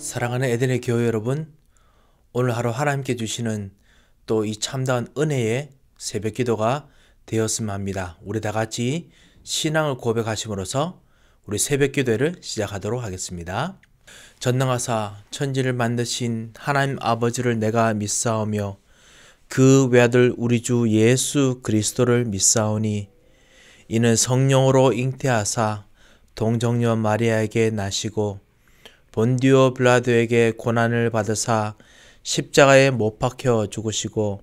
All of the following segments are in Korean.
사랑하는 에덴의 교회 여러분, 오늘 하루 하나님께 주시는 또 이 참다운 은혜의 새벽 기도가 되었으면 합니다. 우리 다 같이 신앙을 고백하심으로써 우리 새벽 기도를 시작하도록 하겠습니다. 전능하사 천지를 만드신 하나님 아버지를 내가 믿사오며 그 외아들 우리 주 예수 그리스도를 믿사오니 이는 성령으로 잉태하사 동정녀 마리아에게 나시고 본디오 빌라도에게 고난을 받으사 십자가에 못 박혀 죽으시고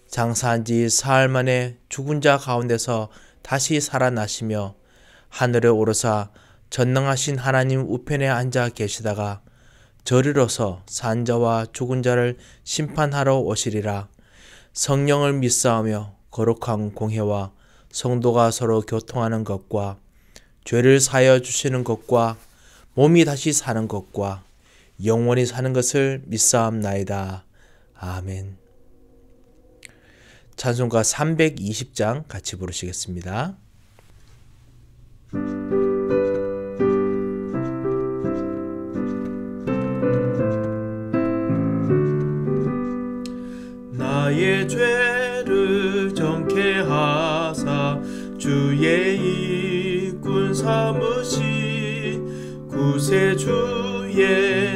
장사한 지 사흘 만에 죽은 자 가운데서 다시 살아나시며 하늘에 오르사 전능하신 하나님 우편에 앉아 계시다가 저리로서 산 자와 죽은 자를 심판하러 오시리라. 성령을 믿사오며 거룩한 공회와 성도가 서로 교통하는 것과 죄를 사하여 주시는 것과 몸이 다시 사는 것과 영원히 사는 것을 믿사옵나이다. 아멘. 찬송가 320장 같이 부르시겠습니다. 나의 죄를 정케 하사 주의 일꾼 삼으시 구세주의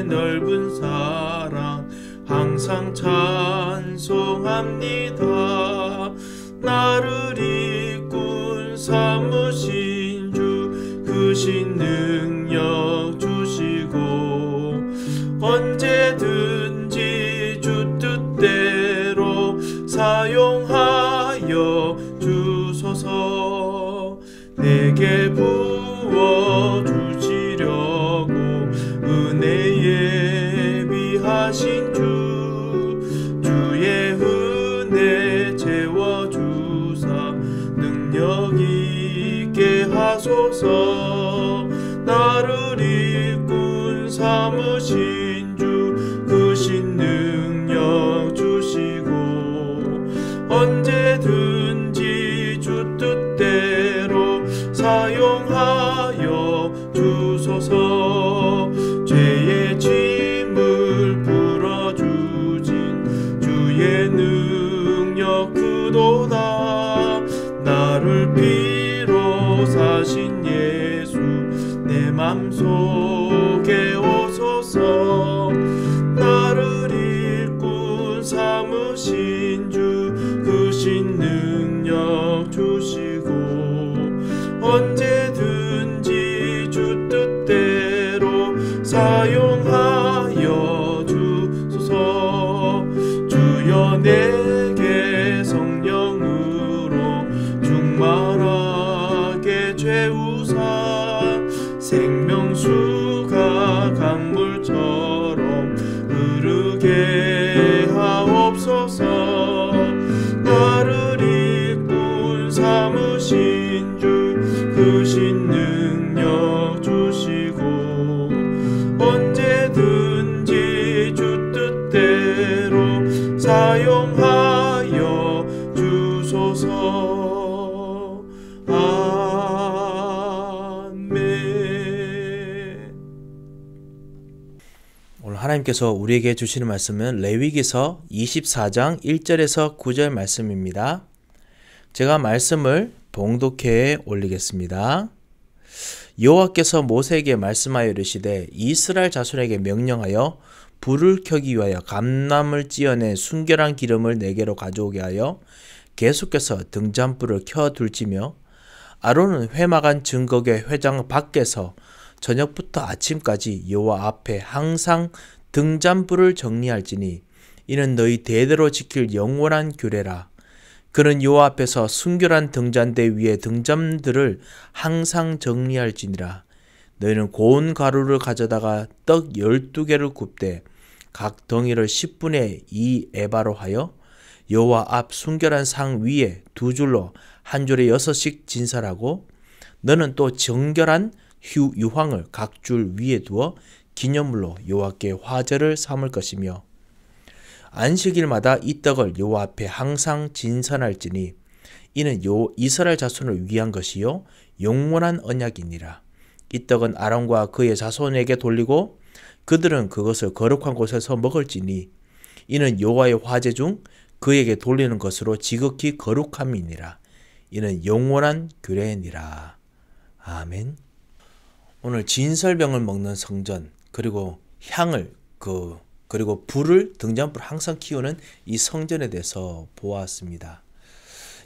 넓은 사랑 항상 찬송합니다. 나를 일꾼 삼으신 주 크신 능력 주시고 언제든지 주 뜻대로 사용하여 주소서. 내게 부어주시려고 은혜 예비하신 주의 은혜 채워주사 능력 있게 하소서. 나를 일꾼 삼으신 주 크신 능력 주시고 언제든지 주 뜻대로 사용하여 주소서. 죄의 짐을 풀어주신 주의 능력 크도다. 나를 피로 사신 예수 내 맘속에 오소서. 나를 일꾼 삼으신 주 크신 능력 주시고 언제든지 주 뜻대로 사용하여 주소서. 주여 내게 성령으로 충만하게 채우사 생명수가 강물처럼 흐르게 하옵소서. 나를 일꾼 삼으신 주 크신 능력 주시고 언제든지 주 뜻대로 사용하여 주소서. 아멘. 오늘 하나님께서 우리에게 주시는 말씀은 레위기서 24장 1절에서 9절 말씀입니다. 제가 말씀을 봉독해 올리겠습니다. 여호와께서 모세에게 말씀하여 이르시되 이스라엘 자손에게 명령하여 불을 켜기 위하여 감람을 찌어낸 순결한 기름을 내게로 가져오게 하여 계속해서 등잔불을 켜둘지며 아론은 회막안 증거궤 회장 밖에서 저녁부터 아침까지 여호와 앞에 항상 등잔불을 정리할지니 이는 너희 대대로 지킬 영원한 규례라. 그는 여호와 앞에서 순결한 등잔대 위에 등잔들을 항상 정리할지니라. 너희는 고운 가루를 가져다가 떡 12개를 굽되 각 덩이를 10분의 2 에바로 하여 여호와 앞 순결한 상 위에 두 줄로 한 줄에 6씩 진설하고 너는 또 정결한 유황을 각 줄 위에 두어 기념물로 여호와께 화제를 삼을 것이며 안식일마다 이 떡을 여호와 앞에 항상 진선할지니 이는 이스라엘 자손을 위한 것이요 영원한 언약이니라. 이 떡은 아론과 그의 자손에게 돌리고 그들은 그것을 거룩한 곳에서 먹을지니 이는 여호와의 화제 중 그에게 돌리는 것으로 지극히 거룩함이니라. 이는 영원한 규례니라. 아멘. 오늘 진설병을 먹는 성전, 그리고 향을 그리고 불을, 등잔불을 항상 키우는 이 성전에 대해서 보았습니다.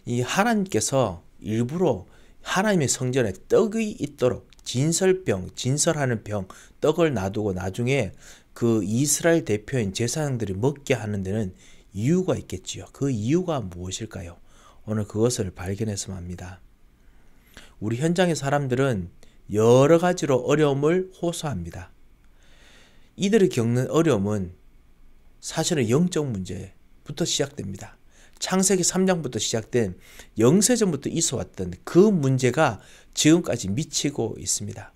이 하나님께서 일부러 하나님의 성전에 떡이 있도록 진설병, 진설하는 병, 떡을 놔두고 나중에 그 이스라엘 대표인 제사장들이 먹게 하는 데는 이유가 있겠지요. 그 이유가 무엇일까요? 오늘 그것을 발견했으면 합니다. 우리 현장의 사람들은 여러 가지로 어려움을 호소합니다. 이들이 겪는 어려움은 사실은 영적 문제부터 시작됩니다. 창세기 3장부터 시작된 영세전부터 있어왔던 그 문제가 지금까지 미치고 있습니다.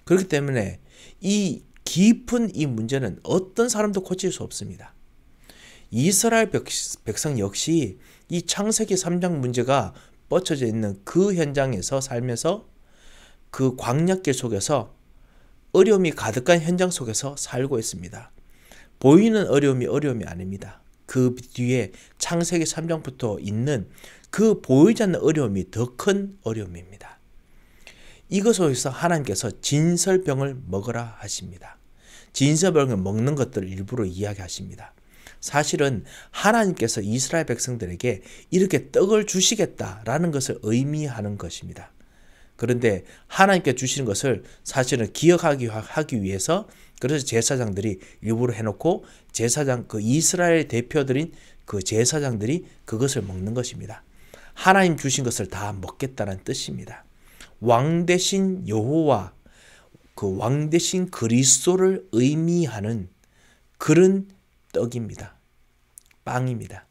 그렇기 때문에 이 깊은 이 문제는 어떤 사람도 고칠 수 없습니다. 이스라엘 백성 역시 이 창세기 3장 문제가 뻗쳐져 있는 그 현장에서 살면서 그 광야길 속에서 어려움이 가득한 현장 속에서 살고 있습니다. 보이는 어려움이 아닙니다. 그 뒤에 창세기 3장부터 있는 그 보이지 않는 어려움이 더 큰 어려움입니다. 이것 속에서 하나님께서 진설병을 먹으라 하십니다. 진설병을 먹는 것들을 일부러 이야기하십니다. 사실은 하나님께서 이스라엘 백성들에게 이렇게 떡을 주시겠다라는 것을 의미하는 것입니다. 그런데 하나님께 주시는 것을 사실은 기억하기 위해서, 그래서 제사장들이 일부러 해놓고 제사장, 그 이스라엘 대표들인 그 제사장들이 그것을 먹는 것입니다. 하나님 주신 것을 다 먹겠다는 뜻입니다. 왕 대신 여호와, 그 왕 대신 그리스도를 의미하는 그런 떡입니다. 빵입니다.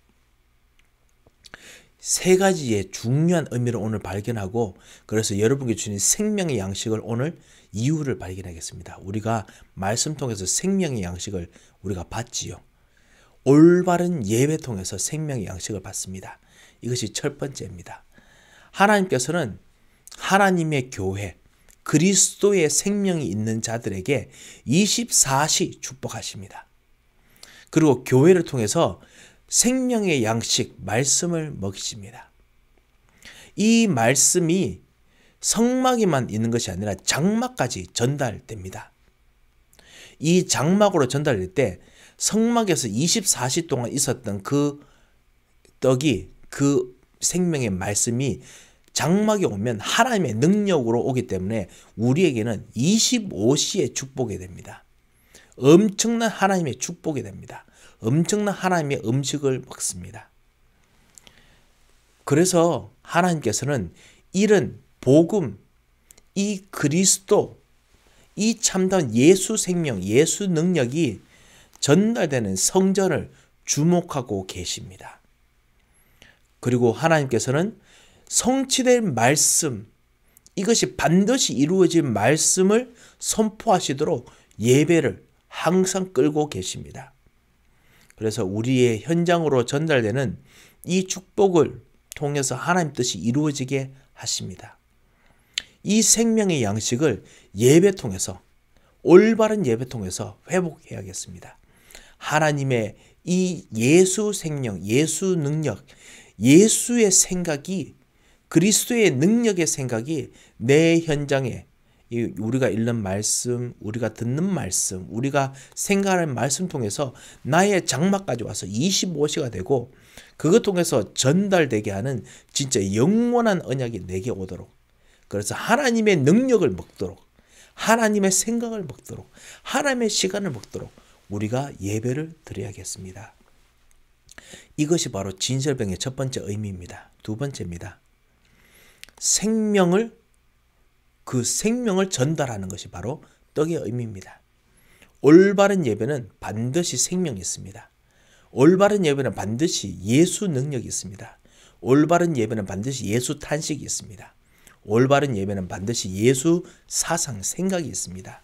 세 가지의 중요한 의미를 오늘 발견하고, 그래서 여러분께 주신 생명의 양식을 오늘 이유를 발견하겠습니다. 우리가 말씀 통해서 생명의 양식을 우리가 받지요. 올바른 예배 통해서 생명의 양식을 받습니다. 이것이 첫 번째입니다. 하나님께서는 하나님의 교회, 그리스도의 생명이 있는 자들에게 24시 축복하십니다. 그리고 교회를 통해서 생명의 양식, 말씀을 먹이십니다. 이 말씀이 성막에만 있는 것이 아니라 장막까지 전달됩니다. 이 장막으로 전달될 때 성막에서 24시 동안 있었던 그 떡이, 그 생명의 말씀이 장막에 오면 하나님의 능력으로 오기 때문에 우리에게는 25시에 축복이 됩니다. 엄청난 하나님의 축복이 됩니다. 엄청난 하나님의 음식을 먹습니다. 그래서 하나님께서는 이런 복음, 이 그리스도, 이 참다운 예수 생명, 예수 능력이 전달되는 성전을 주목하고 계십니다. 그리고 하나님께서는 성취된 말씀, 이것이 반드시 이루어진 말씀을 선포하시도록 예배를 항상 끌고 계십니다. 그래서 우리의 현장으로 전달되는 이 축복을 통해서 하나님 뜻이 이루어지게 하십니다. 이 생명의 양식을 예배 통해서, 올바른 예배 통해서 회복해야겠습니다. 하나님의 이 예수 생명, 예수 능력, 예수의 생각이, 그리스도의 능력의 생각이 내 현장에, 우리가 읽는 말씀, 우리가 듣는 말씀, 우리가 생각하는 말씀 통해서 나의 장막까지 와서 25시가 되고, 그것 통해서 전달되게 하는 진짜 영원한 언약이 내게 오도록, 그래서 하나님의 능력을 먹도록, 하나님의 생각을 먹도록, 하나님의 시간을 먹도록 우리가 예배를 드려야겠습니다. 이것이 바로 진설병의 첫 번째 의미입니다. 두 번째입니다. 그 생명을 전달하는 것이 바로 떡의 의미입니다. 올바른 예배는 반드시 생명이 있습니다. 올바른 예배는 반드시 예수 능력이 있습니다. 올바른 예배는 반드시 예수 탄식이 있습니다. 올바른 예배는 반드시 예수 사상, 생각이 있습니다.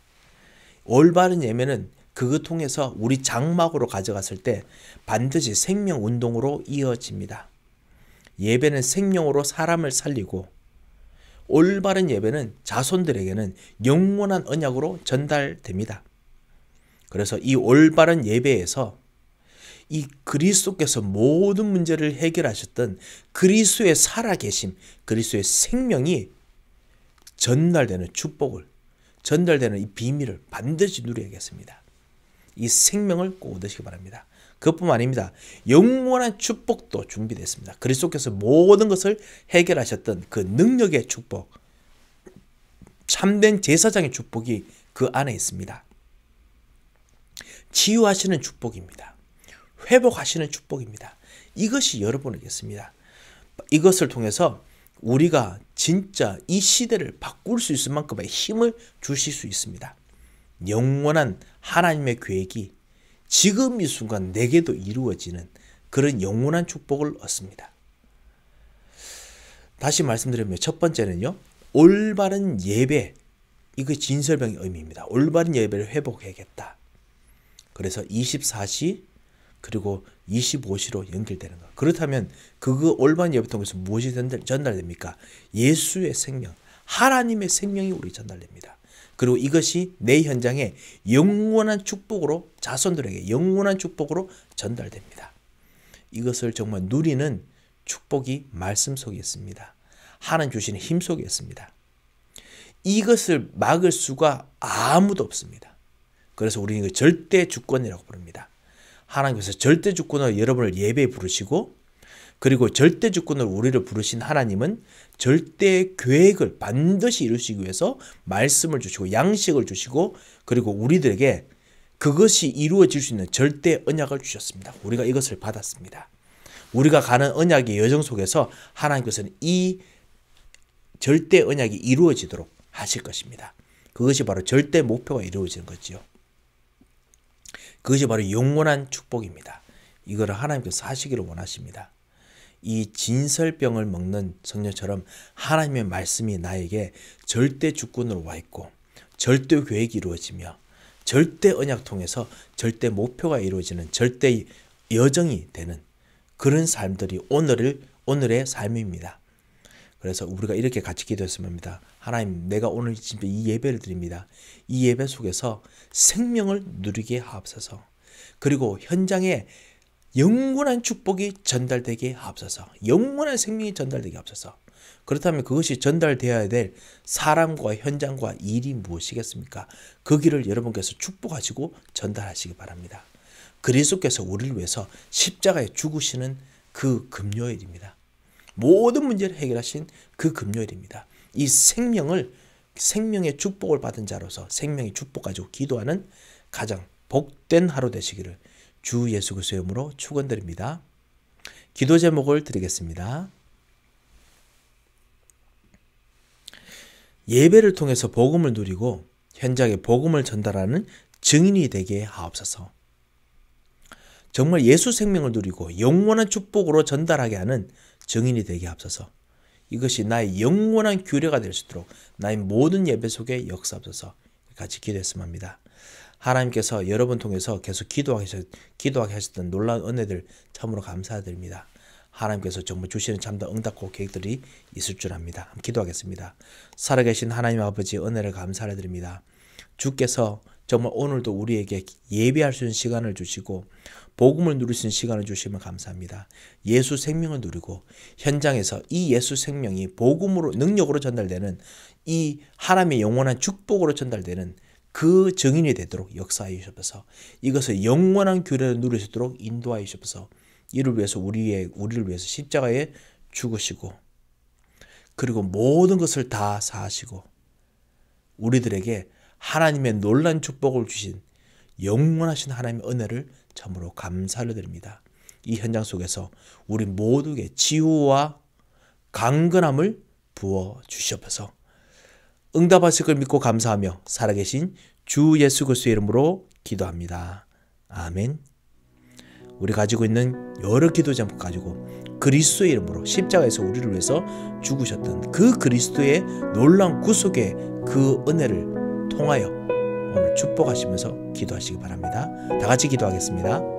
올바른 예배는 그것 통해서 우리 장막으로 가져갔을 때 반드시 생명 운동으로 이어집니다. 예배는 생명으로 사람을 살리고, 올바른 예배는 자손들에게는 영원한 언약으로 전달됩니다. 그래서 이 올바른 예배에서 이 그리스도께서 모든 문제를 해결하셨던 그리스도의 살아계심, 그리스도의 생명이 전달되는 축복을, 전달되는 이 비밀을 반드시 누려야겠습니다. 이 생명을 꼭 얻으시기 바랍니다. 그것뿐만 아닙니다. 영원한 축복도 준비됐습니다. 그리스도께서 모든 것을 해결하셨던 그 능력의 축복, 참된 제사장의 축복이 그 안에 있습니다. 치유하시는 축복입니다. 회복하시는 축복입니다. 이것이 여러분에게있습니다. 이것을 통해서 우리가 진짜 이 시대를 바꿀 수 있을 만큼의 힘을 주실 수 있습니다. 영원한 하나님의 계획이 지금 이 순간 내게도 이루어지는 그런 영원한 축복을 얻습니다. 다시 말씀드리면 첫 번째는요, 올바른 예배, 이거 진설병의 의미입니다. 올바른 예배를 회복해야겠다. 그래서 24시 그리고 25시로 연결되는 것. 그렇다면 그 올바른 예배 통해서 무엇이 전달됩니까? 예수의 생명, 하나님의 생명이 우리 전달됩니다. 그리고 이것이 내 현장에 영원한 축복으로, 자손들에게 영원한 축복으로 전달됩니다. 이것을 정말 누리는 축복이 말씀 속에 있습니다. 하나님 주시는 힘 속에 있습니다. 이것을 막을 수가 아무도 없습니다. 그래서 우리는 이걸 절대 주권이라고 부릅니다. 하나님께서 절대 주권으로 여러분을 예배에 부르시고, 그리고 절대 주권으로 우리를 부르신 하나님은 절대 계획을 반드시 이루시기 위해서 말씀을 주시고 양식을 주시고, 그리고 우리들에게 그것이 이루어질 수 있는 절대 언약을 주셨습니다. 우리가 이것을 받았습니다. 우리가 가는 언약의 여정 속에서 하나님께서는 이 절대 언약이 이루어지도록 하실 것입니다. 그것이 바로 절대 목표가 이루어지는 거지요. 그것이 바로 영원한 축복입니다. 이거를 하나님께서 하시기를 원하십니다. 이 진설병을 먹는 성령처럼 하나님의 말씀이 나에게 절대 주권으로 와 있고, 절대 계획이 이루어지며, 절대 언약 통해서 절대 목표가 이루어지는 절대 여정이 되는 그런 삶들이 오늘의 삶입니다. 그래서 우리가 이렇게 같이 기도했으면 합니다. 하나님, 내가 오늘 진짜 이 예배를 드립니다. 이 예배 속에서 생명을 누리게 하옵소서. 그리고 현장에 영원한 축복이 전달되게 하옵소서. 영원한 생명이 전달되게 하옵소서. 그렇다면 그것이 전달되어야 될 사람과 현장과 일이 무엇이겠습니까? 그 길을 여러분께서 축복하시고 전달하시기 바랍니다. 그리스도께서 우리를 위해서 십자가에 죽으시는 그 금요일입니다. 모든 문제를 해결하신 그 금요일입니다. 이 생명의 축복을 받은 자로서 생명의 축복 가지고 기도하는 가장 복된 하루 되시기를 주 예수 그리스도의 이름으로 축원드립니다. 기도 제목을 드리겠습니다. 예배를 통해서 복음을 누리고 현장에 복음을 전달하는 증인이 되게 하옵소서. 정말 예수 생명을 누리고 영원한 축복으로 전달하게 하는 증인이 되게 하옵소서. 이것이 나의 영원한 규례가 될 수 있도록 나의 모든 예배 속에 역사하옵소서. 같이 기도했으면 합니다. 하나님께서 여러분 통해서 계속 기도하게 하셨던 놀라운 은혜들 참으로 감사드립니다. 하나님께서 정말 주시는 참다 응답고 계획들이 있을 줄 압니다. 기도하겠습니다. 살아계신 하나님 아버지, 은혜를 감사드립니다. 주께서 정말 오늘도 우리에게 예배할 수 있는 시간을 주시고 복음을 누릴 수 있는 시간을 주시면 감사합니다. 예수 생명을 누리고 현장에서 이 예수 생명이 복음으로, 능력으로 전달되는 이 하나님의 영원한 축복으로 전달되는 그 증인이 되도록 역사하여 주셔서 이것을 영원한 규례를 누릴 수 있도록 인도하여 주셔서 이를 위해서 우리를 위해서 십자가에 죽으시고, 그리고 모든 것을 다 사하시고 우리들에게 하나님의 놀라운 축복을 주신 영원하신 하나님의 은혜를 참으로 감사를 드립니다. 이 현장 속에서 우리 모두에게 치유와 강건함을 부어 주시옵소서. 응답하실 걸 믿고 감사하며 살아계신 주 예수 그리스도의 이름으로 기도합니다. 아멘. 우리 가지고 있는 여러 기도 제목 가지고 그리스도의 이름으로 십자가에서 우리를 위해서 죽으셨던 그 그리스도의 놀라운 구속의 그 은혜를 통하여 오늘 축복하시면서 기도하시기 바랍니다. 다 같이 기도하겠습니다.